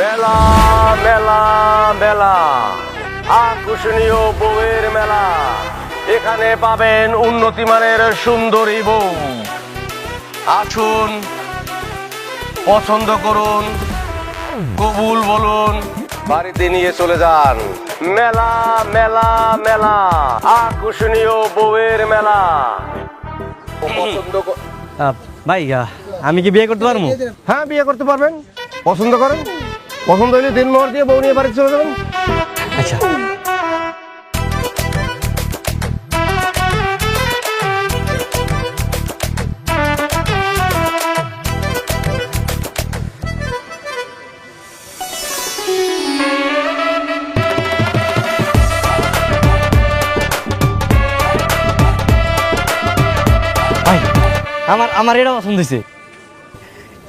মেলা মেলা মেলা, আকর্ষণীয় বউয়ের মেলা। এখানে পাবেন উন্নতি মানের সুন্দরী বউ। আসুন, পছন্দ করুন, কবুল বলুন, বাড়িতে নিয়ে চলে যান। মেলা মেলা মেলা, আকর্ষণীয় বউয়ের মেলা। ভাই আমি কি বিয়ে করতে পারবো? হ্যাঁ, বিয়ে করতে পারবেন। পছন্দ করেন, পছন্দ হইলে দিনমোহর দিয়ে বউ নিয়ে বাড়ি চলে যাবেন। আচ্ছা, ভাই আমার এটা পছন্দ হয়েছে।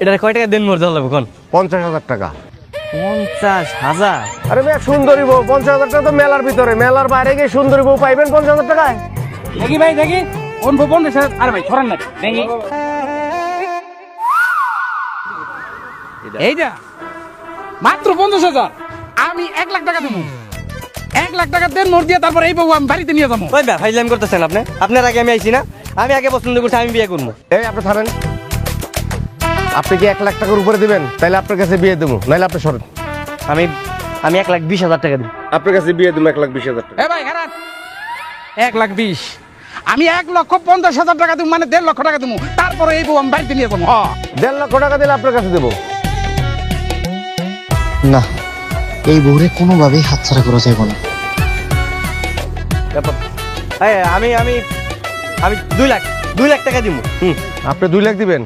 এটার কয় টাকা দিন মোর দেওয়া লাগবে কোন? 50,000 টাকা। 50,000? আরে মেয়ে, সুন্দরী বউ 50,000 টাকা তো মেলার ভিতরে, মেলার বাইরে গিয়ে সুন্দরী বউ পাইবেন 50,000 টাকায়? দেখি ভাই দেখি কোন কোন আরে ভাই ছড়ান না দেখি এইটা মাত্র 50,000। আমি 1 লাখ টাকা দেবো। 1 লাখ টাকা দেন মোর দিয়ে, তারপর এই বউ আমি বাড়িতে নিয়ে যাবো। ওই ভাই ফাইজলামি করতেছেন আপনি? আপনার আগে আমি আইছি না? আমি আগে পছন্দ করছি, আমি বিয়ে করবো। এই আপনি থামেন। আপনি কি 1 লাখ টাকার উপরে দিবেন? তাহলে আপনার কাছে বিয়ে দেবো, নাইলে আপনি সরেন। আমি 1,20,000 টাকা দিই। আপনার কাছে বিয়ে দেবো 1,20,000 টাকা। এ ভাই খারাপ 1,20,000। আমি 1,50,000 টাকা দেবো, মানে 1.5 লক্ষ টাকা দেবো, তারপরে এই বউ আমি বাড়িতে নিয়ে যাবো। 1.5 লক্ষ টাকা দিলে আপনার কাছে দেবো। না, এই বউরে কোনোভাবেই হাতছাড়া করা যাবে না। আমি 2 লাখ টাকা দিব। আপনি 2 লাখ দিবেন?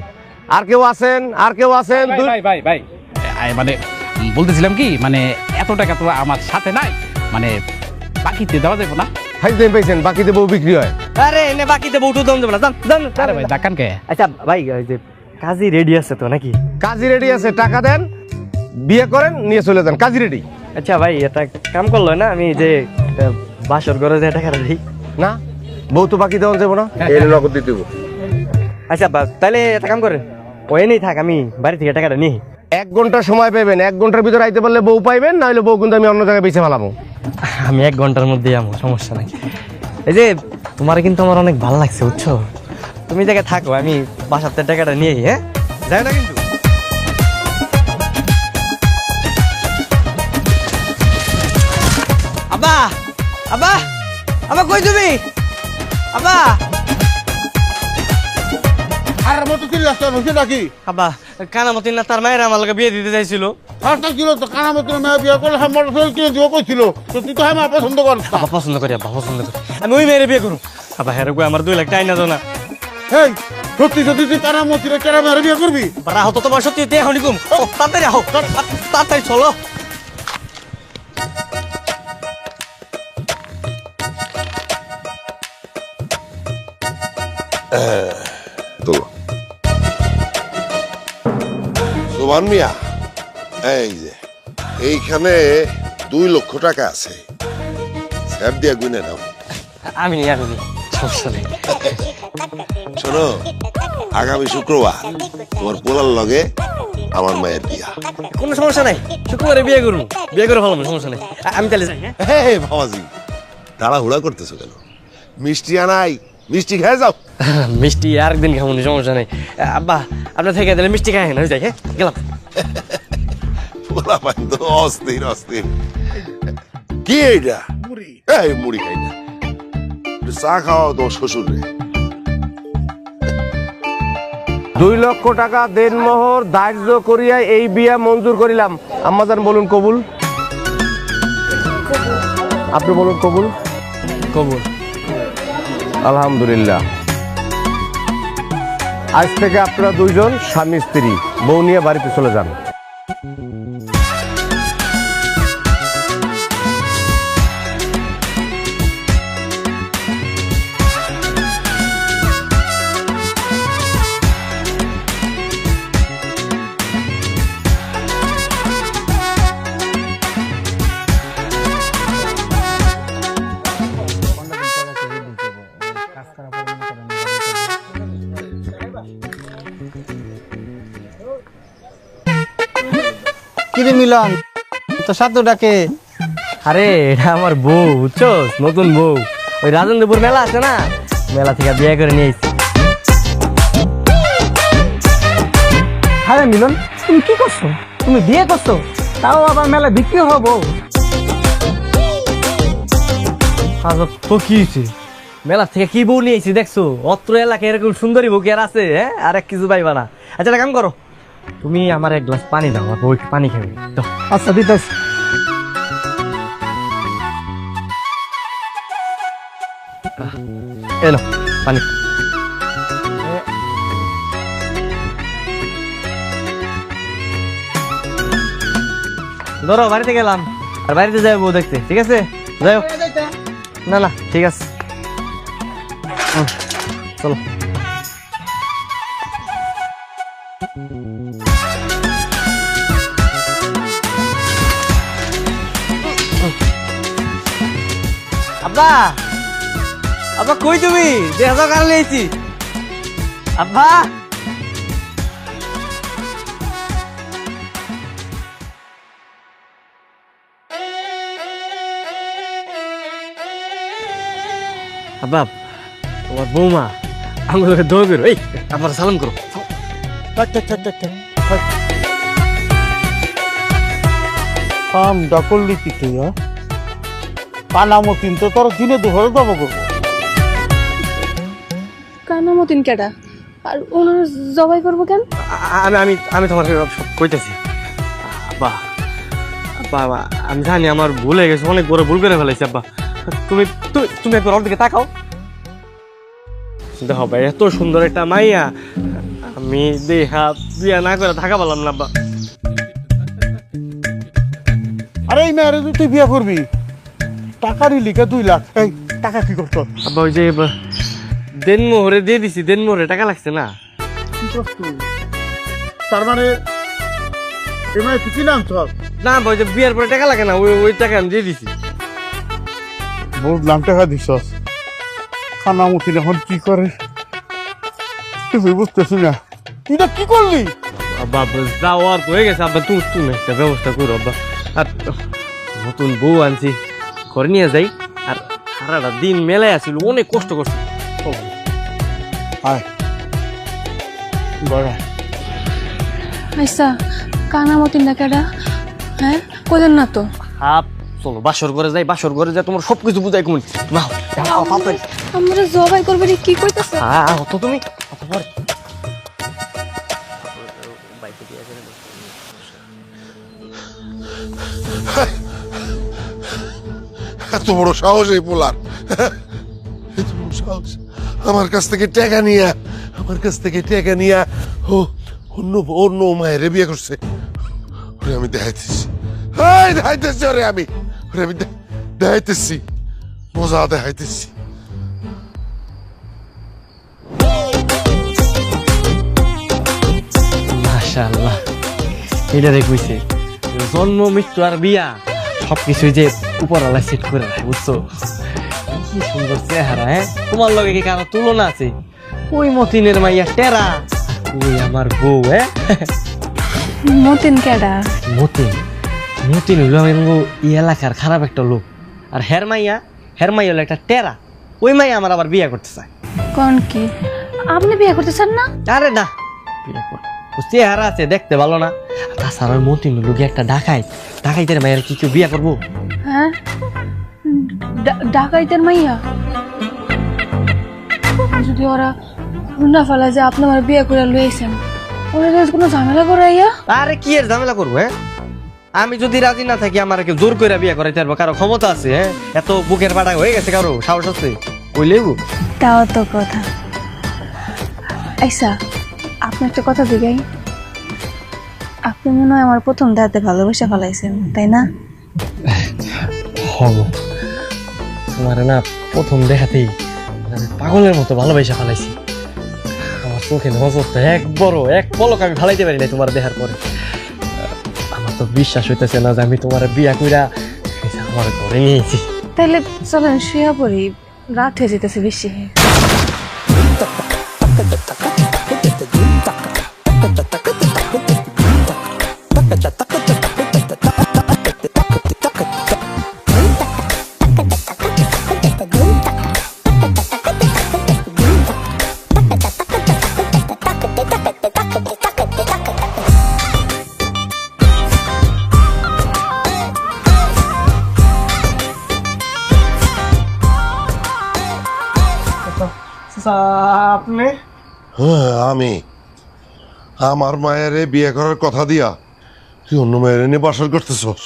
আর কেউ আছেন? আর কেউ আছেন? ভাই ভাই ভাই মানে বলতেছিলাম কি, মানে এত টাকা তো আমার সাথে নাই, মানে বাকিতে দেওয়া যাবে না? হাই দেন পাইছেন, বাকিতে বউ বিক্রি হয়। আরে এনে বাকিতে বউটু দম দেবো না, জান জান। আরে ভাই ডাকান কে? আচ্ছা ভাই, ওই যে কাজী রেডি আছে তো নাকি? কাজী রেডি আছে, টাকা দেন, বিয়ে করেন, নিয়ে চলে যান। কাজী রেডি। আচ্ছা ভাই, এটা কাম করলো না? আমি যে বাসর ঘরে যে টাকাটা দিই না, বউ তো বাকি দেওয়া যাবো না, এর নগদ দিয়ে দেবো। আচ্ছা তাহলে একটা কাম করেন, ওই নেই থাক, আমি বাড়ি থেকে টাকাটা নিই। 1 ঘন্টা সময় পাবেন, 1 ঘন্টার ভিতরে আইতে পারলে বউ পাইবেন, না হলে বউ কিন্তু আমি অন্য জায়গায় বেঁচে ফেলাবো। আমি 1 ঘন্টার মধ্যেই আমো, সমস্যা নাই। এই যে তোমার কিন্তু আমার অনেক ভালো লাগছে, বুঝছো? তুমি জায়গায় থাকো, আমি বাসাতে টাকাটা নিয়ে। হ্যাঁ, যাই না কিন্তু। আব্বা আব্বা আব্বা, কই তুমি? আব্বা আর মতো কি রাস্তা বসে নাকি? আব্বা, কানামতি না তার মায়ের আমার লগে বিয়ে দিতে চাইছিল। রাস্তা ছিল তো কানা মতো মেয়ে বিয়ে করলে হ্যাঁ মোটরসাইকেল কিনে দিব কইছিল, তো তুই তো হ্যাঁ পছন্দ করিস না। আব্বা পছন্দ করি, আব্বা পছন্দ করি, আমি ওই মেয়ের বিয়ে করুম। আব্বা হ্যাঁ গো, আমার 2 লাখ টাকা না দাও না। এই সত্যি সত্যি তুই কানা মতিরে কেরা মেয়ে বিয়ে করবি? রাহো তো, তোমার সত্যি তে হনি কুম, তাড়াতাড়ি আহো, তাড়াতাড়ি চলো। সোমান মিয়া, এই যে এইখানে 2 লক্ষ টাকা আছে, স্যার দিয়া গুনে নাও। আমি নি, সমস্যা নেই। শোনো, আগামী শুক্রবার তোমার পোলার লগে আমার মায়ের বিয়া। কোনো সমস্যা নাই, শুক্রবারে বিয়ে করবো, বিয়ে করে ভালো, সমস্যা নেই। আমি তাহলে যাই। হ্যাঁ, হে বাবাজি, তাড়াহুড়া করতেছো কেন? মিষ্টি আনাই, মিষ্টি খেয়ে যাও। মিষ্টি আরেকদিন খাবো, সমস্যা নেই। আব্বা আপনার থেকে দিলে মিষ্টি খাই না, যাই। হ্যাঁ, গেলাম। পোলা পাই তো অস্থির অস্থির। কি এইটা? মুড়ি। এই মুড়ি খাই না, একটু চা খাওয়াও তোমার শ্বশুরে। 2 লক্ষ টাকা দেনমোহর ধার্য করিয়া এই বিয়া মঞ্জুর করিলাম। আম্মাজান বলুন কবুল। আপনি বলুন কবুল। কবুল। আলহামদুলিল্লাহ। আজ থেকে আপনারা 2 জন স্বামী স্ত্রী, বউ নিয়ে বাড়িতে চলে যান। কিরে মিলন তো সাথে ডাকে? আরে এটা আমার বউ, বুঝছো, নতুন বউ। ওই রাজেন্দ্রপুর মেলা আছে না, মেলা থেকে বিয়ে করে নিয়ে এসেছি। হ্যাঁ মিলন, তুমি কি করছো? তুমি বিয়ে করছো, তাও আবার মেলা বিক্রি হবো? তো কি হয়েছে, মেলা থেকে কি বউ নিয়ে এসেছি দেখছো? অত্র এলাকায় এরকম সুন্দরী বউ কি আর আছে? হ্যাঁ, আর এক কিছু পাইবা না। আচ্ছা একটা কাম করো, তুমি আমার এক গ্লাস পানি দাও, আমার বউ একটু পানি খাবে। দাও। আচ্ছা দিতেছি। এলো পানি। ধরো, বাড়িতে গেলাম, আর বাড়িতে যাই বউ দেখতে, ঠিক আছে? যাই হোক। না না ঠিক আছে, চলো। আব্বা, আব্বা কই তুমি? দেখা যাও কারণে এসেছি। আব্বা, আব্বা, তোমার বৌমা আমাকে দৌড় বেরো। এই আপনারা সালাম করো। কামটা করলি কি তুই? কানামতিন তো তোর দিনে দুপুরে জমা করবো। কানামতিন কেডা? আর ওনার জবাই করবো কেন? আমি আমি আমি তোমার সব কইতেছি। আব্বা, আব্বা, আমি জানি আমার ভুল হয়ে গেছে, অনেক বড় ভুল করে ফেলেছি। আব্বা, তুমি তুমি একবার ওর দিকে তাকাও। দেখো ভাই, এত সুন্দর একটা মাইয়া আমি দেখা বিয়া না করে থাকা পারলাম না। আব্বা, আরে এই মেয়ের তুই বিয়ে করবি, টাকারই লিখে 2 লাখ। এই টাকা কি করতো? আব্বা, ওই যে দেনমোহরে দিয়ে দিছি, দেনমোহরে টাকা লাগছে না। তার মানে এই মেয়ে তুই কি নাম তোর? না ভাই, যে বিয়ার পরে টাকা লাগে না, ওই টাকা আমি দিয়ে দিছি। বুঝলাম, টাকা দিছস। কানামতিন এখন কি করে তুই বুঝতেছি না। তুই না কি করলি? আব্বা, যাওয়ার তো হয়ে গেছে। আব্বা, তুমি একটা ব্যবস্থা করো। আব্বা, আর নতুন বউ আনছি, ঘরে নিয়ে যাই। আর সারাটা দিন মেলায় আসছিল, অনেক কষ্ট করছি। আয় বড়া। আচ্ছা, কানামতিন না কেডা? হ্যাঁ, কইলেন না তো। হাপ, চলো বাসর ঘরে যাই। বাসর ঘরে যাই, তোমার সবকিছু বুঝাই কমুন। না আমরা জবাই করবো রে, কি কইতাছ? তো তুমি এত বড় সাহস এই পোলার, এত বড় সাহস! আমার কাছ থেকে টাকা নিয়া ও অন্য মায়ের বিয়ে করছে। ওরে আমি দেখাইতেছি, ওরে আমি দেখাইতেছি, মজা দেখাইতেছি। মাশাআল্লাহ, এটা কইছে জন্ম মৃত্যু আর বিয়া সবকিছু যে উপরওয়ালা সেট করে রাখে, বুঝছো? কি সুন্দর চেহারা। হ্যাঁ, তোমার লগে কি কারো তুলনা আছে? ওই মতিনের মাইয়া টেরা, ওই আমার বউ। হ্যাঁ, মতিন কেডা? মতিন হইলো এই এলাকার খারাপ একটা লোক। আর হের মাইয়া হলো একটা টেরা। ওই মাইয়া আমার আবার বিয়ে করতে চায়। কোন কি? আপনি বিয়ে করতেছেন না? আরে না, বিয়ে করতে চেহারা আছে, দেখতে ভালো না। তাছাড়া ওই মতিন লোক একটা ডাকাইতের মাইয়ার কি কেউ বিয়ে করবো? হ্যাঁ, ডাকাইতের মাইয়া? যদি ওরা না ফেলা যে আপনি আমার বিয়ে করে লইছেন, ওরা কোনো ঝামেলা করাইয়া? আরে কি এর ঝামেলা করবো? হ্যাঁ, আমি যদি রাজি না থাকি, আমার কেউ জোর করে বিয়ে করাইতে পারবো? কারো ক্ষমতা আছে? হ্যাঁ, এত বুকের পাটা হয়ে গেছে কারো সাহস আছে? কইলেই তাও তো কথা। আচ্ছা, আপনি একটা কথা জিগাই, আপনি মনে হয় আমার প্রথম দাঁতে ভালোবাসা ফেলাইছেন, তাই না? হব, তোমার না প্রথম দেখাতেই আমি পাগলের মতো ভালোবাসা ফেলাইছি। আমার চোখে নজরটা এক পলক আমি ফালাইতে পারি না তোমার দেখার পরে। আমার তো বিশ্বাস হইতেছে না যে আমি তোমার বিয়া কইরা আমার ঘরে নিয়েছি। তাইলে চলেন শুয়ে পড়ি, রাত হয়ে যেতেছে বেশি। আপনি হ্যাঁ আমি আমার মায়ের বিয়ে করার কথা দিয়া তুই অন্য মায়ের নিয়ে বাসর করতেছস।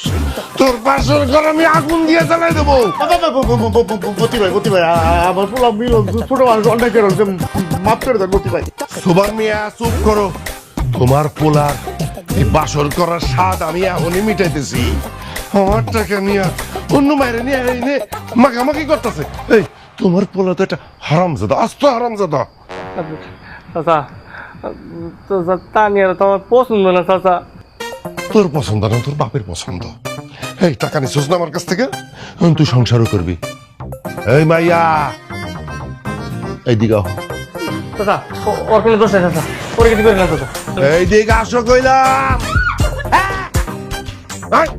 তোর বাসর ঘর আমি আগুন দিয়ে জ্বালাই দেবো। মতি ভাই আমার পোলা মিলন ছোট মানুষ অন্যায় করে হচ্ছে, মাফ করে দেন মতি ভাই। সুবান মিয়া চুপ করো। তোমার পোলার এই বাসর করার স্বাদ আমি এখনই মিটাইতেছি। আমার টাকা নিয়ে অন্য মায়ের নিয়ে এনে মাখামাখি করতেছে। এই তোমার পোলা তো একটা হারামজাদা, আস্ত হারামজাদা। চাচা তানিয়ার তো আমার পছন্দ না চাচা। তোর পছন্দ না, তোর বাপের পছন্দ। এই টাকা নিছিস না আমার কাছ থেকে, এখন তুই সংসারও করবি। এই মাইয়া এইদিকে আহ। চাচা ওর কোনো দোষ নেই চাচা, ওর কিছু করে না চাচা। এইদিকে আসো কইলাম। আয়।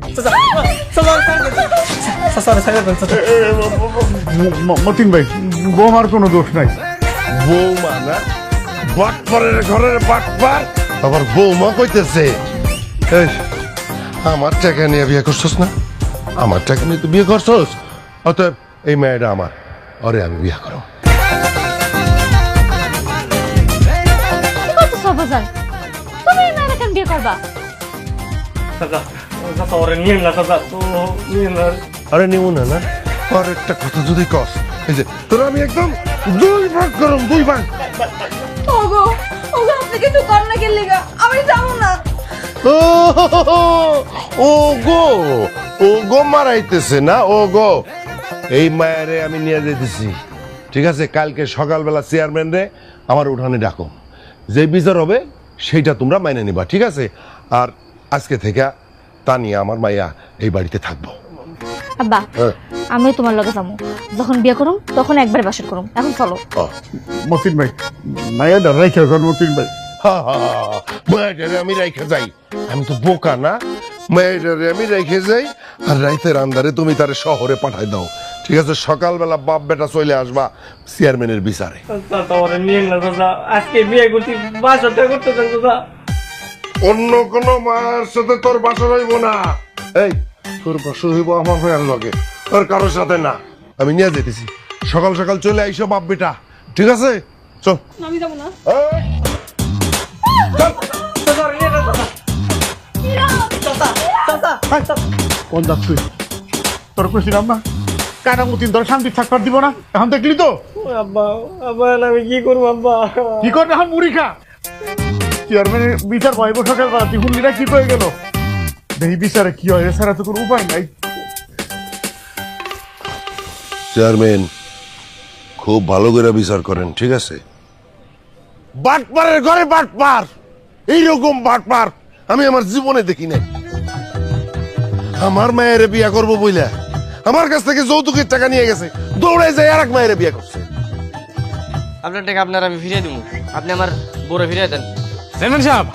মতিন ভাই, বৌমার কোনো দোষ নাই। বৌমা না, বাটপারের ঘরের বাটপার আবার বৌমা কইতেছে। এই আমার টাকা নিয়ে বিয়ে করছস না, আমার টাকা নিয়ে তুই বিয়ে করছস, অতএব এই মেয়েটা আমার, আরে আমি বিয়ে করো। কত সবাজান তুমি এই মেয়েরা কেন বিয়ে করবা? চাচা চাচা ওরে নিয়ে না চাচা, তো নিয়ে না। আরে নিব না না, আর একটা কথা যদি কস, এই যে তোর আমি একদম 2 ভাগ করম, 2 ভাগ। ওগো ওগো আপনি কিছু কর না গেলে আমি যাবো না। ও গো, ও গো মারাইতেছে না, ও গো। এই মায়েরে আমি নিয়ে যেতেছি, ঠিক আছে? কালকে সকালবেলা চেয়ারম্যান রে আমার উঠানে ডাকো, যে বিচার হবে সেইটা তোমরা মাইনে নিবা, ঠিক আছে? আর আজকে থেকে তানিয়া আমার মাইয়া এই বাড়িতে থাকবো। আব্বা হ্যাঁ। আমিও তোমার লগে যাবো, যখন বিয়ে করুম তখন একবার বাসর করুম। এখন চলো। মতিন ভাই, মায়া ধর রাইখা কর মতিন ভাই। মায়েরারে আমি রেখে যাই, আমি তো বোকা না? মায়েরারে আমি রেখে যাই, আর রাইতের আন্দারে তুমি তারে শহরে পাঠাই দাও, ঠিক আছে? সকালবেলা বাপ বেটা চলে আসবা চেয়ারম্যানের বিচারে। চাচা ওরে নিয়ে না চাচা, আজকে বিয়ে করছি, বাসরটা করতে চান চাচা। অন্য কোনো মার সাথে তোর বাসর হইব না। এই তোর বাসর হইব আমার মায়ের লগে, তোর কারোর সাথে না। আমি নিয়ে যেতেছি, সকাল সকাল চলে আইসো বাপ বেটা, ঠিক আছে? চল। আমি যাবো না। এই, চল। চাচা ওরে নিয়ে না চাচা। কোন যাস তুই? তোর কইছিলাম না কানা মতিন তোর শান্তি থাকবার দিব না, এখন দেখলি তো আব্বা আব্বা আমি কি করবো আব্বা? কি করবে? এখন মুড়ি খা। চেয়ারম্যানের বিচার পাইব সকালবেলা, তুই হুন্ডিটা কি হয়ে গেল? এই বিচারে কি হয়, এছাড়া তো কোনো উপায় নাই। চেয়ারম্যান খুব ভালো করে বিচার করেন, ঠিক আছে? বাটপারের ঘরে বাটপার, এইরকম বাটপার আমি আমার জীবনে দেখি নাই। আমার মায়ের বিয়ে করবো বইলা আমার কাছ থেকে যৌতুকের টাকা নিয়ে গেছে, দৌড়ে যায় আর এক মায়ের বিয়ে করছে। আপনার টাকা আপনার আমি ফিরিয়ে দিব, আপনি আমার বউরে ফিরিয়ে দেন। চেয়ারম্যান সাহেব,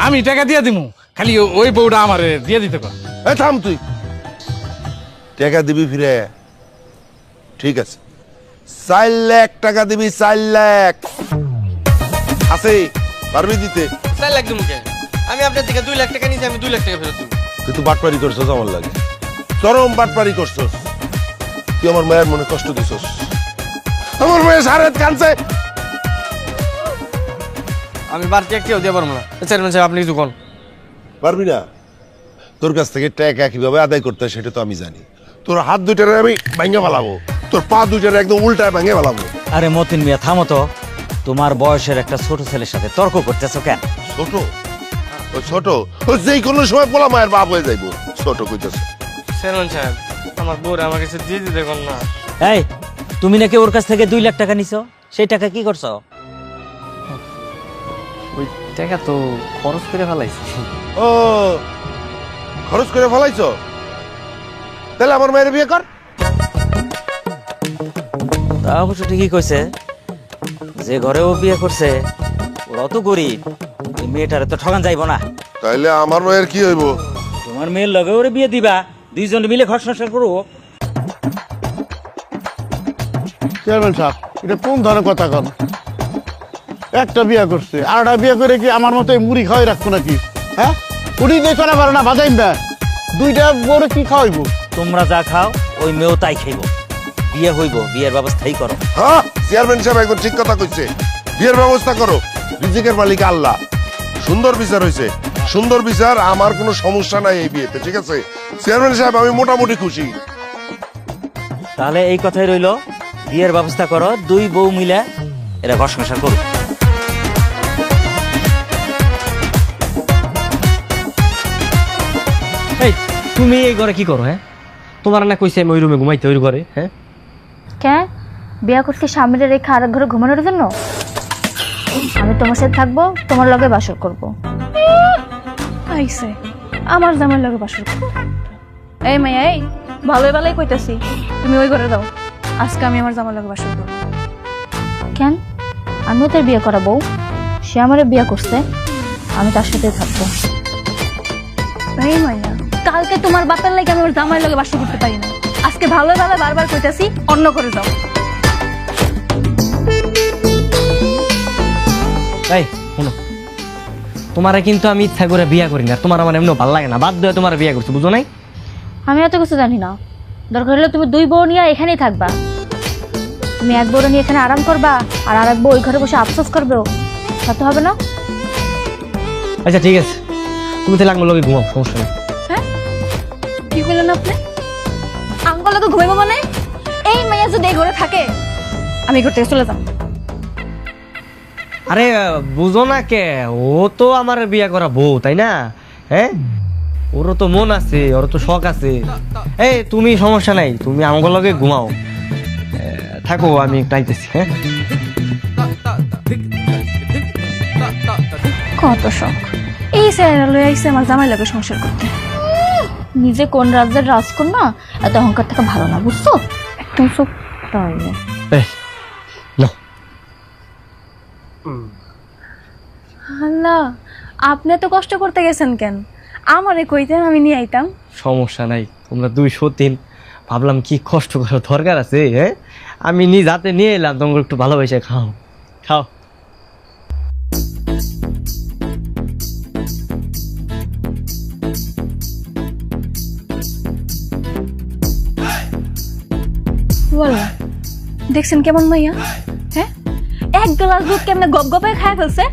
আমি টাকা দিয়ে দিমু, খালি ওই বউটা আমার দিয়ে দিতে কর। এই থাম তুই, টাকা দিবি ফিরে, ঠিক আছে? 4 লাখ টাকা দিবি, 4 লাখ আছে, পারবি দিতে? 4 লাখ দিব কে? আমি আপনার থেকে 2 লাখ টাকা নিয়েছি, আমি 2 লাখ টাকা ফেরত দিব। তুই তো বাটপারি করছস, আমার লাগে চরম বাটপারি করছস। তুই আমার মায়ের মনে কষ্ট দিছস, আমার মায়ের সারাত কানছে। আমি বাড়তি একটিও দিয়ে পারবো না। চেয়ারম্যান সাহেব আপনি কিছু কোন? পারবি না? তোর কাছ থেকে টাকা কিভাবে আদায় করতে হয় সেটা তো আমি জানি। তোর হাত দুইটারে আমি ভাঙে ফেলাবো, তোর পা দুইটারে একদম উল্টায় ভাঙে ফেলাবো। আরে মতিন মিয়া থামো তো, তোমার বয়সের একটা ছোট ছেলের সাথে তর্ক করতেছো কেন? ছোট? ও ছোট? ও যেই কোনো সময় পোলা মায়ের বাপ হয়ে যাইবো, ছোট কইতেছে। চেয়ারম্যান সাহেব আমার বউরে আমার কাছে দিয়ে দিতে কোন না। এই তুমি নাকি ওর কাছ থেকে 2 লাখ টাকা নিছো, সেই টাকা কি করছো? ওই টাকা তো খরচ করে ফেলাইছি। ও খরচ করে ফেলাইছ? তাহলে আমার মায়ের বিয়ে কর। তা অবশ্য ঠিকই কইছে, যে ঘরে ও বিয়ে করছে ওরা তো গরিব, এই মেয়েটারে তো ঠগান যাইব না। তাইলে আমার মায়ের কি হইব? তোমার মেয়ের লগে ওরে বিয়ে দিবা, 2 জন মিলে ঘর সংসার করবো। চেয়ারম্যান সাহেব, এটা কোন ধরনের কথা কন? একটা বিয়ে করছে, আর একটা বিয়ে করে কি আমার মতো এই মুড়ি খাওয়াই রাখবো নাকি? হ্যাঁ, উঠি দিয়ে চলা পারো না, বাজাইন না, 2টা বড় কি খাওয়াইবো? তোমরা যা খাও ওই মেয়েও তাই খাইব। বিয়ে হইব, বিয়ের ব্যবস্থাই করো। হ্যাঁ, চেয়ারম্যান সাহেব একদম ঠিক কথা কইছে। বিয়ের ব্যবস্থা করো, রিজিকের মালিক আল্লাহ। সুন্দর বিচার হয়েছে, সুন্দর বিচার, আমার কোনো সমস্যা নাই এই বিয়েতে, ঠিক আছে চেয়ারম্যান সাহেব, আমি মোটামুটি খুশি। তাহলে এই কথাই রইলো, বিয়ের ব্যবস্থা করো, দুই বউ মিলে এরা ঘর সংসার করো। এই তুমি এই ঘরে কি করো? হ্যাঁ, তোমার না কইছে আমি ওই রুমে ঘুমাইতে, ওই ঘরে। হ্যাঁ, কেন বিয়া করতে স্বামীরে রেখে আরেক ঘরে ঘুমানোর জন্য? আমি তোমার সাথে থাকবো, তোমার লগে বাসর করব। আইসে আমার জামার লগে বাসর করব। এই মাইয়া, এই ভালোই ভালোই কইতাছি, তুমি ওই ঘরে দাও, আজকে আমি আমার জামার লগে বাসর করব। কেন? আমিও তার বিয়ে করাবো, সে আমারে বিয়ে করছে, আমি তার সাথে থাকবো। এই মাইয়া, কালকে তোমার বাপের লাগে আমি ওর জামার লগে বাসর করতে পারি না, আজকে ভালোই ভালো বারবার কইতাছি অন্য করে যাও। এই শোনো, তোমারে কিন্তু আমি ইচ্ছা করে বিয়া করি না, তোমার আমার এমনি ভালো লাগে না, বাধ্য হয়ে তোমার বিয়া করছো, বুঝো নাই? আমি এত কিছু জানি না, দরকার হলে তুমি দুই বউ নিয়ে এখানেই থাকবা। তুমি এক বউ নিয়ে এখানে আরাম করবা, আর আরেক বউ ওই ঘরে বসে আফসোস করবে, তাতে হবে না। আচ্ছা ঠিক আছে, তুমি তাহলে আমার লগে ঘুমাও, সমস্যা নেই। হ্যাঁ, কি কইলেন আপনি? আঙ্কল লগে ঘুমাইবো মানে? এই মাইয়া যদি এই ঘরে থাকে, আমি ঘর থেকে চলে যাব। আরে বুঝো না কে, ও তো আমার বিয়া করা বউ, তাই না? হ্যাঁ, ওরও তো মন আছে, ওর তো শখ আছে। এই তুমি সমস্যা নাই, তুমি আমার লগে ঘুমাও, থাকো, আমি একটু আইতেছি। হ্যাঁ, কত শখ, এই স্যারেরা লই আইছে আমার জামাই লগে সংসার করতে। নিজে কোন রাজ্যের রাজকন্যা, এত অহংকার থাকা ভালো না, বুঝছো? একদম চুপ। তাহলে এই নাও। আল্লাহ, আপনি এত কষ্ট করতে গেছেন কেন? আমারে কইতেন, আমি নিয়ে আইতাম। সমস্যা নাই, তোমরা 203, ভাবলাম কি কষ্ট করার দরকার আছে। হ্যাঁ, আমি নিজ হাতে নিয়ে এলাম, তোমরা একটু ভালোবাসে খাও, খাও। বলো, দেখছেন কেমন মাইয়া? হ্যাঁ, এক গ্লাস দুধ কেমনে গপ গপে খায় ফেলছে,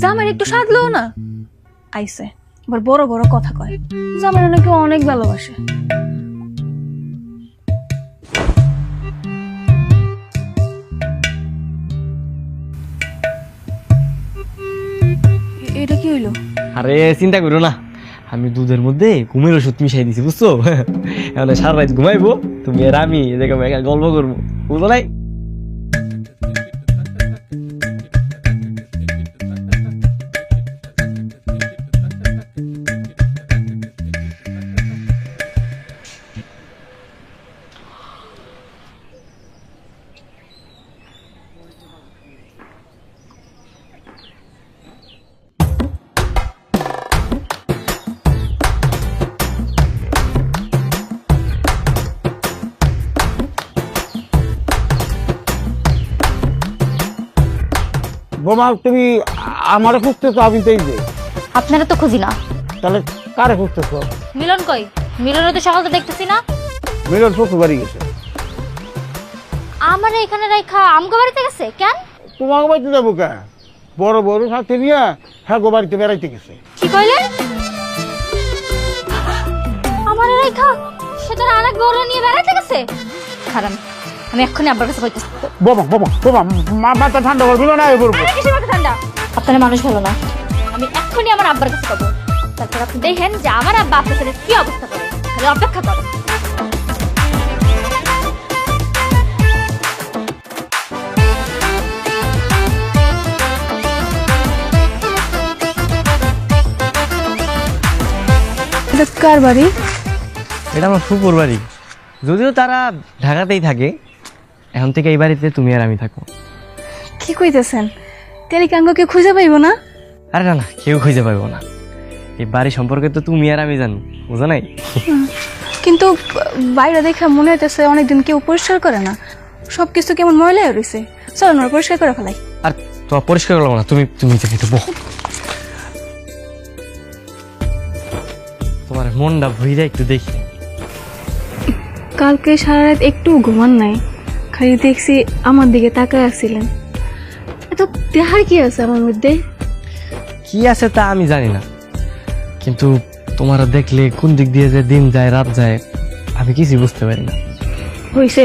জামাই একটু সাধলো না। আইসে আবার বড় বড় কথা কয়, জামাই নাকি অনেক ভালোবাসে। এটা কি হইলো? আরে চিন্তা করো না, আমি দুধের মধ্যে ঘুমের ওষুধ মিশাই দিছি, বুঝছো? এখন সারা রাত ঘুমাইবো, তুমি আর আমি এদিকে গল্প করবো, বুঝো নাই? বোমা, তুমি আমারে খুঁজতেছো? আমি তো এই যে। আপনারা তো খুঁজি না, তাহলে কারে খুঁজতেছো? মিলন কই? মিলনের তো সকালতে দেখতেছি না। মিলন শ্বশুর বাড়ি গেছে। আমার এখানে রাইখা আমগো বাড়িতে গেছে কেন? তোমার বাড়িতে যাবো কেন? বড় বড় সাথে নিয়ে হ্যাঁ গো বাড়িতে বেড়াইতে গেছে। কি কইলে? আমার রাইখা সেটা আরেক বড় নিয়ে বেড়াইতে গেছে? খারাপ, আমি এক্ষুনি আব্বার কাছে কইতেছি। বোমা বোমা বোমা, মাথা ঠান্ডা করবি না, এ করবো। আরে কিসের মাথা ঠান্ডা? আপনারা মানুষ ভালো না, আমি এক্ষুনি আমার আব্বার কাছে কব, তারপর আপনি দেখেন যে আমার আব্বা আপনার সাথে কি অবস্থা করে। খালি অপেক্ষা করেন। কার বাড়ি? এটা আমার ফুপুর বাড়ি, যদিও তারা ঢাকাতেই থাকে। এখন থেকে এই বাড়িতে তুমি আর আমি থাকবো। কি কইতেছেন? টেলিকাঙ্গকে খুঁজে পাইবো না? আরে না না, কেউ খুঁজে পাইবো না, এই বাড়ি সম্পর্কে তো তুমি আর আমি জানি, বুঝো নাই? কিন্তু বাইরে দেখে মনে হইতেছে অনেকদিন কেউ পরিষ্কার করে না, সবকিছু কেমন ময়লা হয়ে রয়েছে। চলো না পরিষ্কার করে ফেলাই। আর তোমার পরিষ্কার করলাম না, তুমি তুমি বহ। তোমার মনটা ভইরা একটু দেখি। কালকে সারা রাত একটু ঘুমান নাই, খালি দেখছি আমার দিকে তাকায় আসছিলেন। এত দেখার কি আছে আমার মধ্যে? কি আছে তা আমি জানি না, কিন্তু তোমার দেখলে কোন দিক দিয়ে যে দিন যায় রাত যায় আমি কিছুই বুঝতে পারি না। হইছে,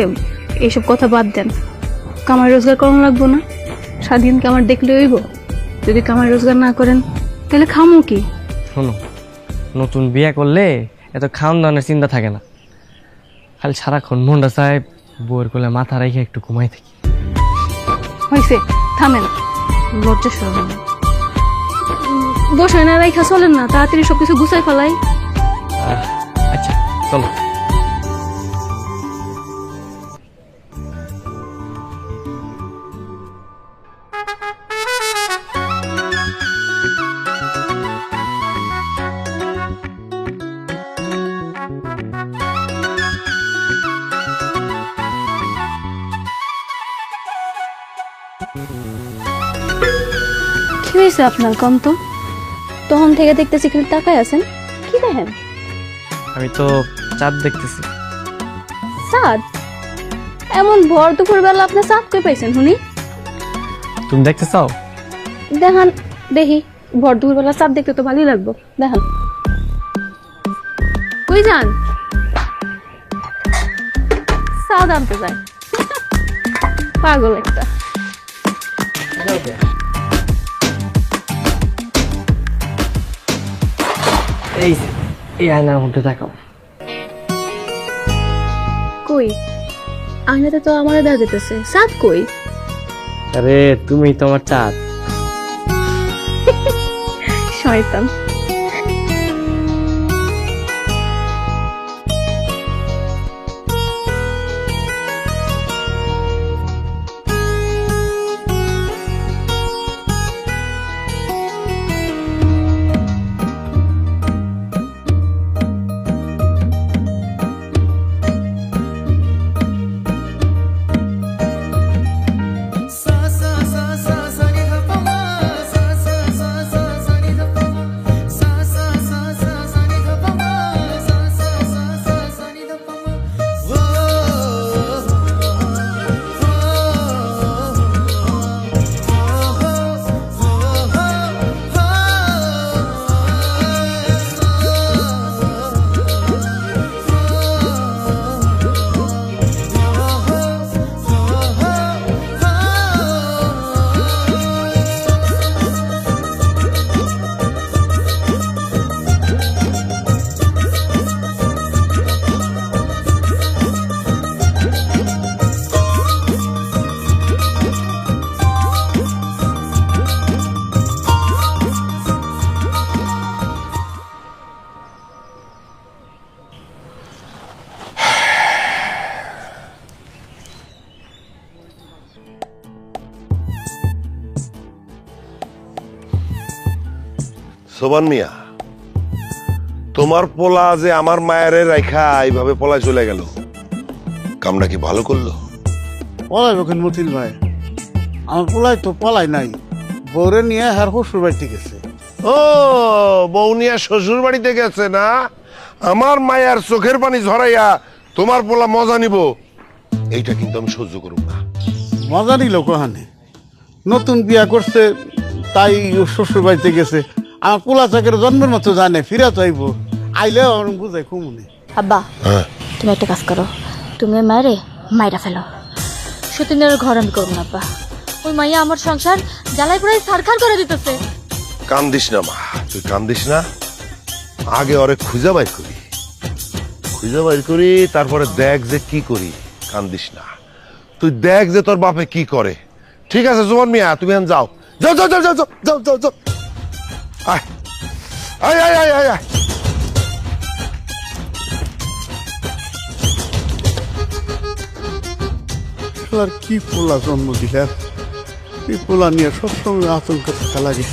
এইসব কথা বাদ দেন। কামাই রোজগার করানো লাগবো না? স্বাধীনকে আমার দেখলে হইব? যদি কামাই রোজগার না করেন তাহলে খামো কি? শোনো, নতুন বিয়ে করলে এত খাওয়ান দাওয়ানোর চিন্তা থাকে না, খালি সারাক্ষণ মনটা চায় বউয়ের কোলে মাথা রেখে একটু ঘুমাই থাকি। হইছে, থামেন, লজ্জা সরবেন না। বসে না রাইখা চলেন না, তাড়াতাড়ি সবকিছু গুছাই ফেলাই। আচ্ছা চলো। কি হয়েছে আপনার কম তো? তখন থেকে দেখতেছি খালি তাকায় আছেন, কি দেখেন? আমি তো চাঁদ দেখতেছি। চাঁদ? এমন ভর দুপুর বেলা আপনি চাঁদ কই পাইছেন শুনি? তুমি দেখতে চাও? দেখান দেখি। ভর দুপুর বেলা চাঁদ দেখতে তো ভালোই লাগবো, দেখান। কই যান? চাঁদ আনতে যায়, পাগল একটা। এই এই আয়নার মধ্যে তাকাও। কই? আয়নাতে তো আমার দেখা যেতেছে, চাঁদ কই? আরে তুমি তোমার চাঁদ। শয়তান। সোবান মিয়া, তোমার পোলা যে আমার মায়ের রাইখা এইভাবে পলায় চলে গেল, কামটা কি ভালো করলো? পলাই বকেন মতিন ভাই, আমার পোলাই তো পলাই নাই, বউরে নিয়ে হার শ্বশুর বাড়িতে গেছে। ও, বউ নিয়ে শ্বশুর বাড়িতে গেছে না? আমার মায়ের চোখের পানি ঝরাইয়া তোমার পোলা মজা নিব, এইটা কিন্তু আমি সহ্য করব না। মজা নিল কোহানে? নতুন বিয়া করছে তাই শ্বশুর বাড়িতে গেছে। আমার পোলা চাকের জন্মের মতো জানে, ফিরা চাইব, আইলে আমার বুঝাই কমুনি। আব্বা, তুমি একটা কাজ করো, তুমি ওই মায়েরে মাইরা ফেলো। সতীনের ঘর আমি করবো না আব্বা, ওই মাইয়া আমার সংসার জ্বালাই পুরাই সারখার করে দিতেছে। কান্দিস না মা, তুই কান্দিস না, আগে ওরে খুঁজা বাইর করি, তারপরে দেখ যে কি করি। কান্দিস না, তুই দেখ যে তোর বাপে কি করে। ঠিক আছে জোবান মিয়া, তুমি এখন যাও, যাও যাও যাও যাও যাও যাও যাও। আয় আয় আয় আয় আয় আয়। আর কি পোলা জন্ম দিলে, এই পোলা নিয়ে সবসময় আতঙ্ক থাকা লাগে।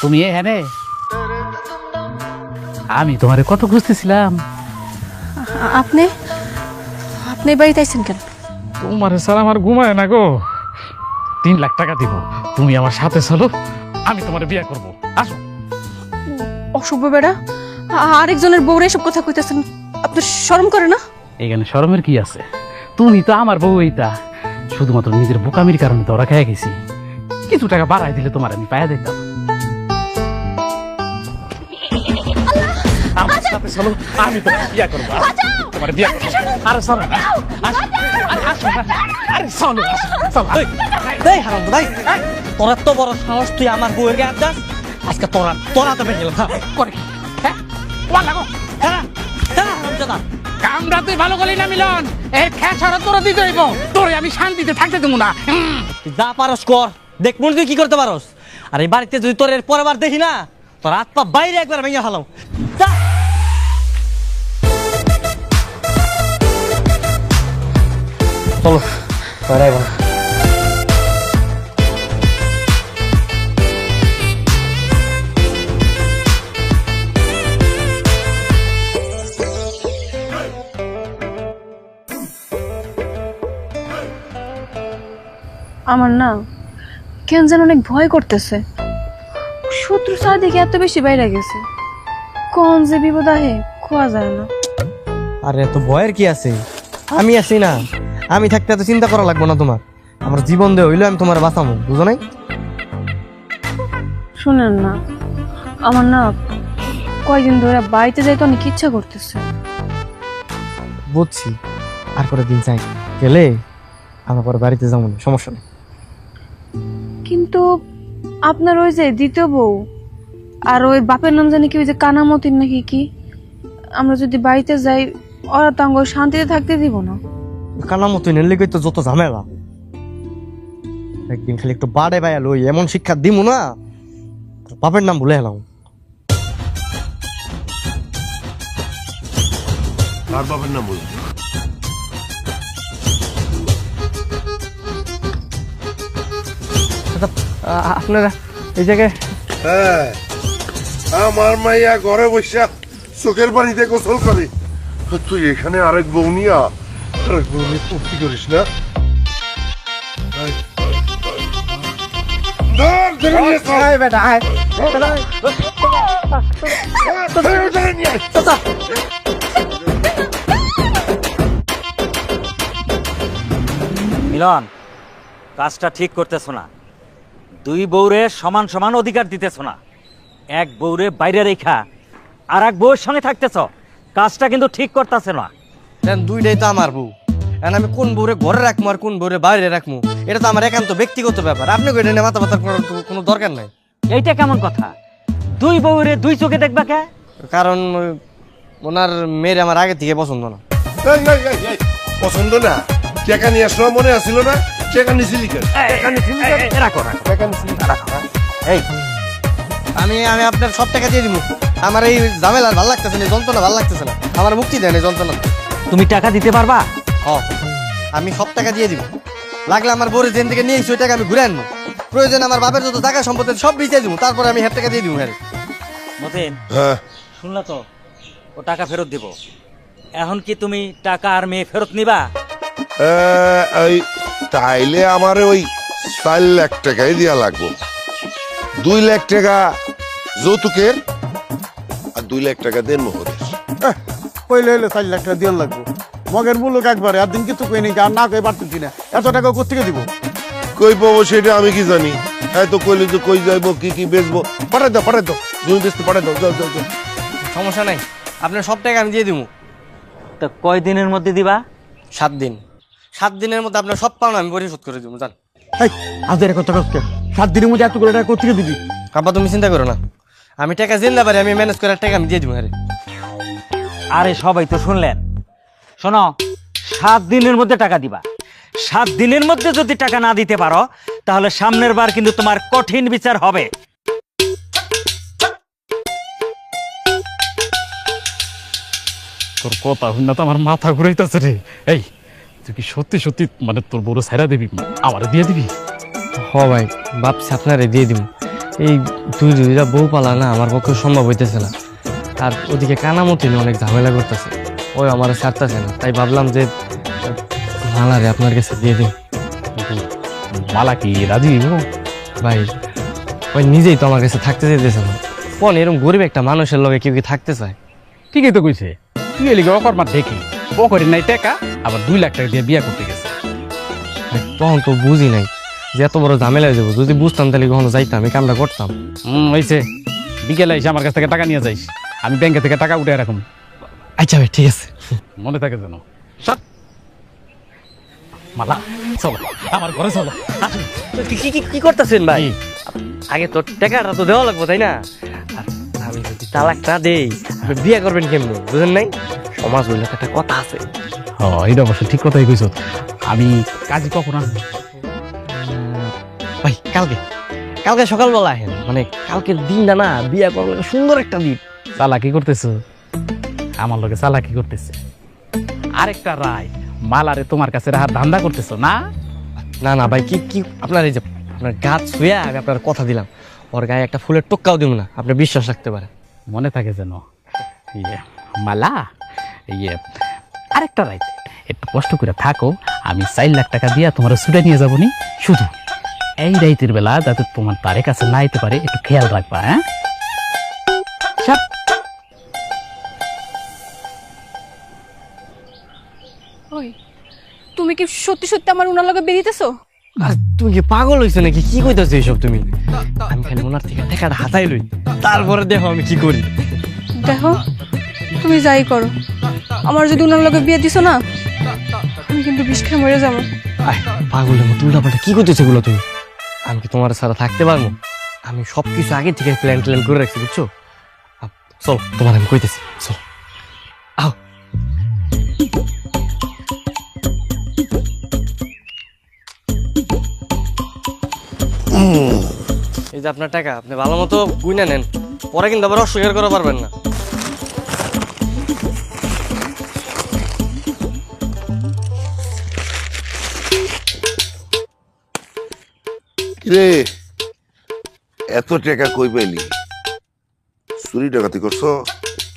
তুমি এখানে? আমি তোমারে কত খুঁজতেছিলাম। আপনি আপনি বাড়িতে আইছেন কেন? তোমার স্যার আমার ঘুমায় না গো। 3 লাখ টাকা দিব, তুমি আমার সাথে চলো, আমি তোমার বিয়ে করব। আসো। অসভ্য বেড়া, আরেকজনের বউরে এসব কথা কইতেছেন, আপনার শরম করে না? এখানে শরমের কি আছে? তুমি তো আমার বউ, এইটা শুধুমাত্র নিজের বোকামির কারণে ধরা খেয়ে গেছি। কিছু টাকা বাড়াই দিলে তোমার আমি পায়া দিতাম। আমার সাথে চলো, আমি তোমার বিয়ে করবো। তোমার বিয়ে করবো। আরে চলো না, আসো। আরে আসো না। আরে চলো, আসো, চলো। এই হারাম ভাই, তোর এত বড় সাহস, তুই আমার বউয়ের গায়ে হাত দাস? আজকে তোরা তো বেরিয়ে গেলাম। করে কি? হ্যাঁ, ওয়া লাগো। কামটা তুই ভালো করলি না মিলন। এই খেসারা তোরা দিতে হইব, তোরে আমি শান্তিতে থাকতে দেবো না। তুই যা পারস কর, দেখ মনে তুই কি করতে পারস। আর এই বাড়িতে যদি তোর এর পরের বার দেখি না, তোর হাত পা বাইরে একবার ভেঙে ফেলাম। যা। চলো তোরাই বল। আমার না কেন যেন অনেক ভয় করতেছে। শত্রু চারদিকে এত বেশি বাইরে গেছে, কোন যে বিপদ আহে খোয়া যায় না। আরে এত ভয়ের কি আছে, আমি আছি না। আমি থাকতে এত চিন্তা করা লাগবো না তোমার। আমার জীবন দিয়ে হইলে আমি তোমার বাঁচাবো, বুঝো নাই? শুনেন না, আমার না কয়দিন ধরে বাড়িতে যাইতে অনেক ইচ্ছা করতেছে। বুঝছি, আর করে দিন চাই গেলে আমার পরে বাড়িতে যাবো না, সমস্যা নেই। কিন্তু আপনার ওই যে দ্বিতীয় বউ আর ওই বাপের নাম জানি কি, ওই যে কানামতির নাকি কি, আমরা যদি বাড়িতে যাই ওরা তো আঙ্গ শান্তিতে থাকতে দিব না। কানামতো নেলে তো যত ঝামেলা। একদিন খালি একটু বাড়ে বাইয়া লই, এমন শিক্ষা দিমু না বাপের নাম ভুলে এলাম। আর বাবার নাম বলবো? আপনারা এই জায়গায়? হ্যাঁ, আমার মাইয়া ঘরে বসে চোখের পানিতে গোসল করে, তুই এখানে আরেক বউ নিয়া আরেক বউ নিয়ে ফুর্তি করিস না। বেটা আয়। মিলন, কাজটা ঠিক করতেছ না। 2 বউরে সমান সমান অধিকার দিতেছ না। এক বউরে বাইরে রেখা আর এক বউয়ের সঙ্গে থাকতেছ, কাজটা কিন্তু ঠিক করতেছে না। দুইটাই তো আমার বউ, এখন আমি কোন বউরে ঘরে রাখবো আর কোন বউরে বাইরে রাখবো এটা তো আমার একান্ত ব্যক্তিগত ব্যাপার। আপনি এটা নিয়ে মাথা ব্যথা করার কোনো দরকার নাই। এইটা কেমন কথা? 2 বউরে 2 চোখে দেখবা কে? কারণ ওনার মেয়ের আমার আগে থেকে পছন্দ না। পছন্দ না? টাকা নিয়ে আসলো মনে আসছিল না? টাকা নিছিলি কেন? রাখো রাখো। এই আমি আপনার সব টাকা দিয়ে দিব। আমার এই ঝামেলা ভালো লাগতেছে না, যন্ত্রণা ভালো লাগতেছে না, আমার মুক্তি দেন এই যন্ত্রণা। তুমি টাকা দিতে পারবা? আমি সব টাকা দিয়ে দিব। লাগলে আমার বউরে জেন থেকে নিয়ে ওই টাকা আমি ঘুরে আনবো। প্রয়োজন আমার বাপের যত টাকা সম্পত্তি সব বেঁচে দিব, তারপরে আমি 1,000 টাকা দিয়ে দিব। মতিন, হ্যাঁ, শুনলা তো, ও টাকা ফেরত দিব। এখন কি তুমি টাকা আর মেয়ে ফেরত নিবা? ওই তাইলে আমার ওই 4 লাখ টাকাই দেওয়া লাগবো। 2 লাখ টাকা যৌতুকের আর 2 লাখ টাকা দেন মোহরের। কইলে হইলে 4 লাখ টাকা দিয়ে লাগবো। মগের মূল্য একবারে আর দিন কিছু কই নাকি, আর না কই পারতেছি না। এত টাকা কোথেকে দিব? কই পাবো সেটা আমি কি জানি? হ্যাঁ তো কইলে তো কই যাইবো, কি কি বেচবো, পাঠাই দাও জমি বেচতে পাঠাই দাও। যাও। সমস্যা নাই, আপনার সব টাকা আমি দিয়ে দিব। তো কয় দিনের মধ্যে দিবা? 7 দিন। 7 দিনের মধ্যে আপনার সব পাওনা আমি পরিশোধ করে দিব। জান আজ এর কত কষ্ট, 7 দিনের মধ্যে এত করে টাকা কোথেকে দিবি? কাব্বা তুমি চিন্তা করো না, আমি টাকা জিল্লা পারি, আমি ম্যানেজ করে টাকা আমি দিয়ে দিব। আরে সবাই তো শুনলেন। শোনো, 7 দিনের মধ্যে টাকা দিবা। 7 দিনের মধ্যে যদি টাকা না দিতে পারো, তাহলে সামনের বার কিন্তু তোমার কঠিন বিচার হবে। তোর কথা শুনে তো আমার মাথা ঘুরাইতেছে রে। এই তুই কি সত্যি সত্যি মানে তোর বড় সাইরা দিবি, আমারে দিয়ে দিবি? ভাই ভাবছি আপনারে দিয়ে দিব। এই দুইটা বউ পালা না আমার পক্ষে সম্ভব হইতেছে না। আর ওদিকে কানামতি অনেক ঝামেলা করতেছে, ওই আমার ছাড়তেছে না। তাই ভাবলাম যে মালারে আপনার কাছে দিয়ে দিন। মালা কি রাজি হইব? ভাই ওই নিজেই তো আমার কাছে থাকতে চাইতেছে না। কোন এরকম গরিব একটা মানুষের লগে কেউ কি থাকতে চায়? ঠিকই তো কইছে, তুই এলিগে অকর্মার দেখি ও করি নাই টাকা, আবার 2 লাখ টাকা দিয়ে বিয়া করতে গেছে। তখন তো বুঝি নাই যে এত বড় ঝামেলা হয়ে যাবো। যদি বুঝতাম তাহলে কখনো যাইতাম, এই কামটা করতাম। হয়েছে, বিকেলে এসে আমার কাছ থেকে টাকা নিয়ে যাইস, আমি ব্যাংকে থেকে টাকা উঠে রাখুন। আচ্ছা ভাই ঠিক আছে। মনে থাকে যেন। সব মালা চলো আমার ঘরে চলো। কি করতেছেন ভাই? আগে তো টাকাটা তো দেওয়া লাগবো তাই না? আর আমি যদি তালাকটা দেই আপনি বিয়ে করবেন কেমনি, বুঝেন নাই? সমাজ বললে একটা কথা আছে। এটা অবশ্য ঠিক কথাই কইছ। আমি কাজী কখন আসবো? ভাই কালকে কালকে সকালবেলা আহেন, মানে কালকের দিনটা না বিয়ে করবেন, সুন্দর একটা দিন। চালাকি করতেছো আমার লোকে, চালাকি করতেছে। আরেকটা রায় মালারে তোমার কাছে রাহার ধান্দা করতেছো না? না না ভাই, কি কি আপনার এই যে আপনার গাছ ছুঁয়া আমি আপনার কথা দিলাম, ওর গায়ে একটা ফুলের টোক্কাও দিব না, আপনি বিশ্বাস রাখতে পারেন। মনে থাকে যেন। মালা আরেকটা রাইতে একটু কষ্ট করে থাকো, আমি 4 লাখ টাকা দিয়া তোমার ছুটে নিয়ে যাবো নি। শুধু এই রাইতের বেলা যাতে তোমার তারে কাছে না আইতে পারে একটু খেয়াল রাখবা। হ্যাঁ ওই তুমি কি সত্যি সত্যি আমার উনার লগে বেরিতেছো? আর তুমি কি পাগল হইছো নাকি? কি কইতাছো এইসব তুমি? আমি খালি ওনার থেকে টাকাটা হাতাই লই, তারপরে দেখো আমি কি করি। দেখো তুমি যাই করো, আমার যদি উনার লগে বিয়ে দিছো না, আমি কিন্তু বিষ খেয়ে মরে যাবো। পাগলের মতো উল্টাপাল্টা কি করতেছো এগুলো তুমি? আমি কি তোমার ছাড়া থাকতে পারবো? আমি সবকিছু আগে থেকে প্ল্যান করে রাখছি, বুঝছো? চলো তোমার আমি কইতেছি, চলো আও। এই যে আপনার টাকা, আপনি ভালো মতো গুইনা নেন, পরে কিন্তু আবার অস্বীকার করা পারবেন না। রে এত টাকা কই পাইলি? চুরি ডাকাতি করছো?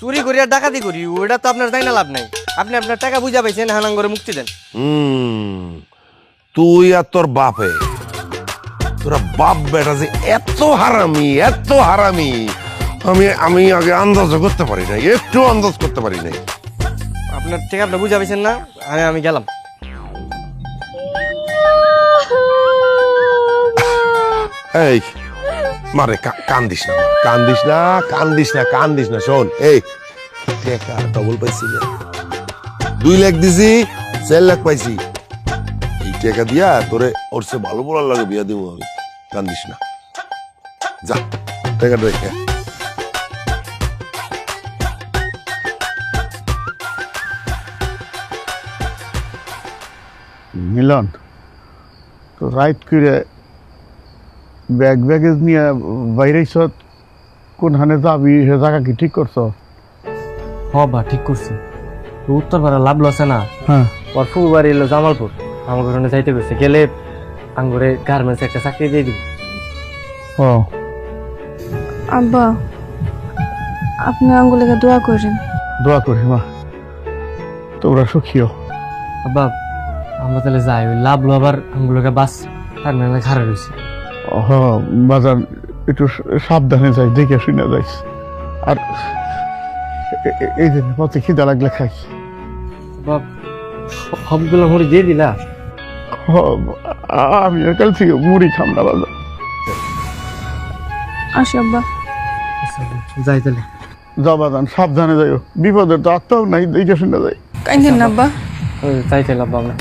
চুরি করি আর ডাকাতি করি ওটা তো আপনার তাই না লাভ নাই। আপনি আপনার টাকা বুঝা পাইছেন, হানাং করে মুক্তি দেন। তুই আর তোর বাপে, তোরা বাপ বেটা যে এত হারামি, এত হারামি, আমি আগে আন্দাজ করতে পারি নাই, একটু আন্দাজ করতে পারি নাই। আপনার টাকা আপনি বুঝা পাইছেন না, আমি গেলাম। এই মারে কান্দিস না, কান্দিস না, কান্দিস না, কান্দিস না। শোন, এই টাকা ডবল পাইছি, 2 লাখ দিছি, 4 লাখ পাইছি। এই টাকা দিয়া তোরে ওর সে ভালো বলার লাগে বিয়া দিব আমি। কান্দিস না, যা টাকাটা রেখে। মিলন তো রাইট করে ব্যাগ ব্যাগেজ নিয়ে বাইরে কোনখানে যাবি, সে জায়গা কি ঠিক করছো? বা ঠিক করছি। উত্তর পাড়া লাভ লসে না, হ্যাঁ ওর ফুবু বাড়ি এলো জামালপুর, আমার ঘরে যাইতে গেছে, গেলে আঙ্গুরে গার্মেন্টস একটা চাকরি দিয়ে দিবি। ও আব্বা আপনি আঙ্গুলেকে দোয়া করেন। দোয়া করি মা, তোমরা সুখীও। আব্বা আমরা তাহলে যাই, ওই লাভ লো আবার আঙ্গুলকে বাস টার্মিনালে খাড়া রয়েছে। বাজার একটু সাবধানে যাই, দেখে শুনে যাইস। আর এই জন্য পথে খিদা লাগলে খাই। সবগুলো মুড়ি দিয়ে দিলা? আমি কাল থেকে মুড়ি খাম না বাজার। আসি আব্বা। যাই তাহলে। যাও বাজান, সাবধানে যাইও, বিপদের তো আত্মাও নাই, দেখে শুনে যাই। কাইন্দেন না আব্বা। যাই তাহলে আব্বা। আমরা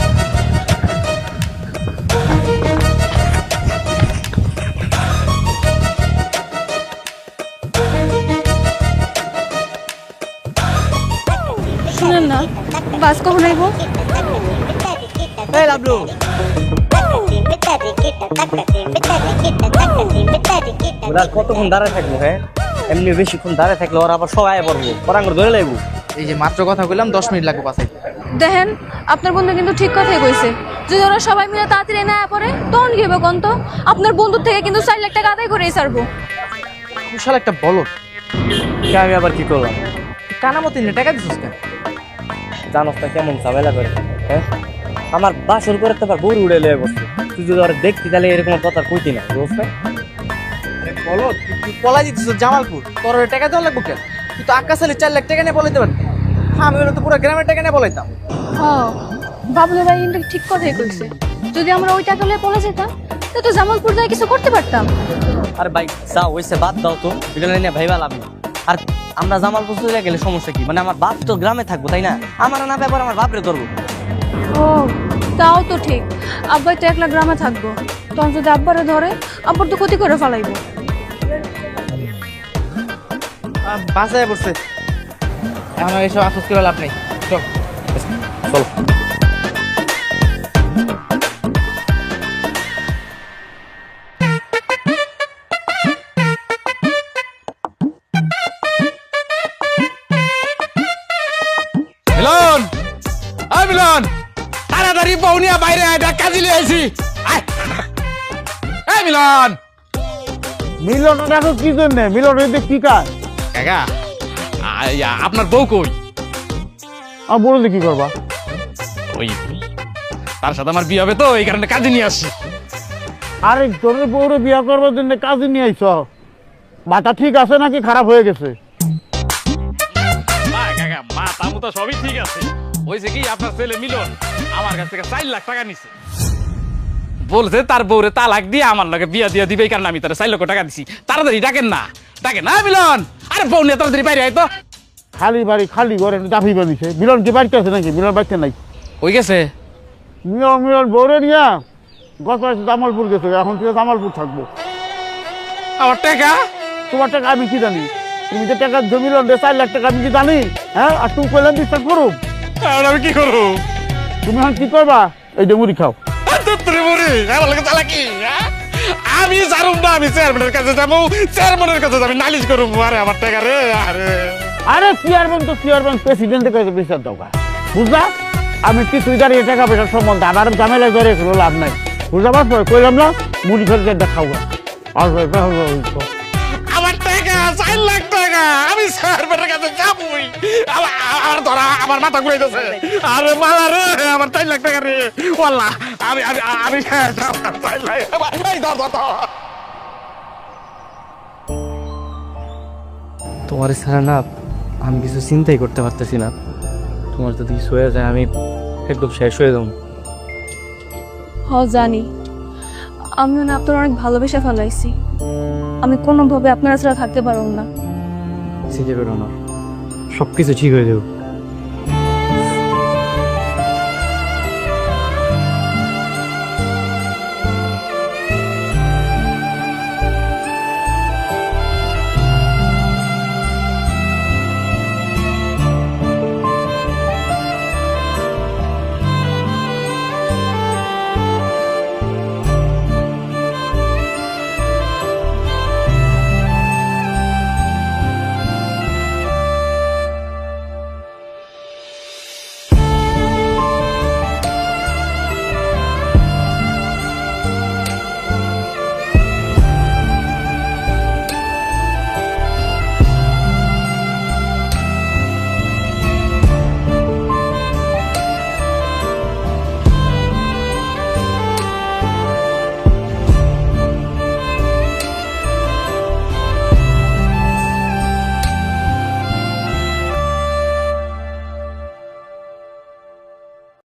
শুনেন না, বাস কখন আইব? এই লাভলু, ওরা কতক্ষণ দাঁড়ায় থাকবো? হ্যাঁ এমনি বেশিক্ষণ দাঁড়ায় থাকলে ওরা আবার সবাই পড়বো, পরাঙ্গর ধরে লাগবো। এই যে মাত্র কথা কইলাম 10 মিনিট লাগবে পাশে। দেখেন আপনার বন্ধু কিন্তু ঠিক কথাই কইছে, যদি ওরা সবাই মিলে তাড়াতাড়ি না পড়ে তখন কি হবে কোন? তো আপনার বন্ধুর থেকে কিন্তু 4 লাখ টাকা আদায় করেই ছাড়বো। কুশাল একটা বলদ। আমি আবার কি করলাম? কানা মতো নিয়ে টাকা দিছিস কেন? জানোস না কেমন ঝামেলা করে, হ্যাঁ? আমার বাসর করে তো আবার বড় উড়ে লয়ে বসছে। তুই যদি আর দেখতি তাহলে এরকম কথা কইতি না, বুঝছ না? বলদ, তুই পলাই দিছিস জামালপুর, তোর ওই টাকা দেওয়া লাগবো কেন? তুই তো আকাশালি 4 লাখ টাকা নিয়ে বলাইতে পারবি। আমি হলে তো পুরো গ্রামের টাকা নিয়ে বলাইতাম। বাবুল ভাই কিন্তু ঠিক কথাই কইছে। যদি আমরা ওই টাকা লয়ে পলে যেতাম তো তো জামালপুর যায় কিছু করতে পারতাম। আরে ভাই যাও, ওইসে বাদ দাও তো, এগুলো নিয়ে ভাইবা লাভ নেই। আর আমরা জামালপুর চলে গেলে সমস্যা কি? মানে আমার বাপ তো গ্রামে থাকবো, তাই না? আমার না ব্যাপার আমার বাপরে করবো। ও তাও তো ঠিক। আব্বাই তো একলা গ্রামে থাকবো, তখন যদি আব্বারে ধরে আব্বার তো ক্ষতি করে ফেলাইবো। বাসায় পড়ছে, এখন আর এসব আফসোস করে লাভ নেই। চল চলো। মিলন, আয় মিলন, তাড়াতাড়ি বউনিয়া বাইরে আয়, দেখ কাজে লিয়ে আইছি। আয় এই মিলন। মিলন দেখো কি জন্য মিলন এতে কি কাজ? কাকা, আপনার বউ কই? আর বললে কি করবা? ওই তার সাথে আমার বিয়ে হবে তো, এই কারণে কাজে নিয়ে আসছি। আরেক জনের বউরে বিয়া করবার জন্য কাজে নিয়ে আইছ, মাথা ঠিক আছে নাকি খারাপ হয়ে গেছে? না কাকা, মাথা মুতা সবই ঠিক আছে। হয়েছে কি, আপনার ছেলে মিলন আমার কাছ থেকে 4 লাখ টাকা নিছে। বলছে তার বউরে তালাক দিয়ে আমার লগে বিয়া দিয়ে দিবে, এই কারণে আমি তার 4 লক্ষ টাকা দিছি। তাড়াতাড়ি ডাকেন না, ডাকেন না মিলন। আরে বউ নিয়ে তাড়াতাড়ি বাইরে আয় তো। খালি বাড়ি খালি ঘরে দাফি বানিয়েছে। মিলন কি বাড়িতে আছে নাকি? মিলন বাড়িতে নাই। ওই গেছে মিলন বউরে নিয়া গত বছর জামালপুর গেছে, এখন থেকে জামালপুর থাকবো। আমার টাকা। তোমার টাকা আমি কি জানি? তুমি যে টাকা মিলন 4 লাখ টাকা আমি কি জানি? হ্যাঁ, আর তুমি কইলাম বিশ্বাস করুম। আমি কি করবো? তুমি এখন কি করবা? এই ডেমুরি খাও। আমি জানুম না, আমি চেয়ারম্যানের কাছে যাবো, চেয়ারম্যানের কাছে যাবো, নালিশ করবো। আরে আমার টাকা রে। আরে চেয়ারম্যান তো চেয়ারম্যান, প্রেসিডেন্টের কাছে বিচার দাও, বুঝলা? আমি কিছুই জানি টাকা পয়সার সম্বন্ধে, আমার ঝামেলায় ধরে কোনো লাভ নাই, বুঝতে পারছো? কইলাম না মুড়ি ফেলতে দেখাও। আর আমার টাকা 4 লাখ টাকা, আমি চেয়ারম্যানের কাছে যাবোই। আমার ধরা, আমার মাথা ঘুরাইতেছে। আরে মালা রে, আমার 4 লাখ টাকা রে। ওয়াল্লাহ, আমি আমি আমি 4 লাখ। এই ধর ধর ধর। তোমার ছাড়া না আমি কিছু চিন্তাই করতে পারতেছি না। তোমার যদি কিছু হয়ে যায় আমি একদম শেষ হয়ে যাবো। জানি, আমিও না আপনার অনেক ভালোবেসে ফেলাইছি। আমি কোনোভাবে আপনারা ছাড়া থাকতে পারব না। চিন্তা করো না, সব কিছু ঠিক হয়ে যাবে।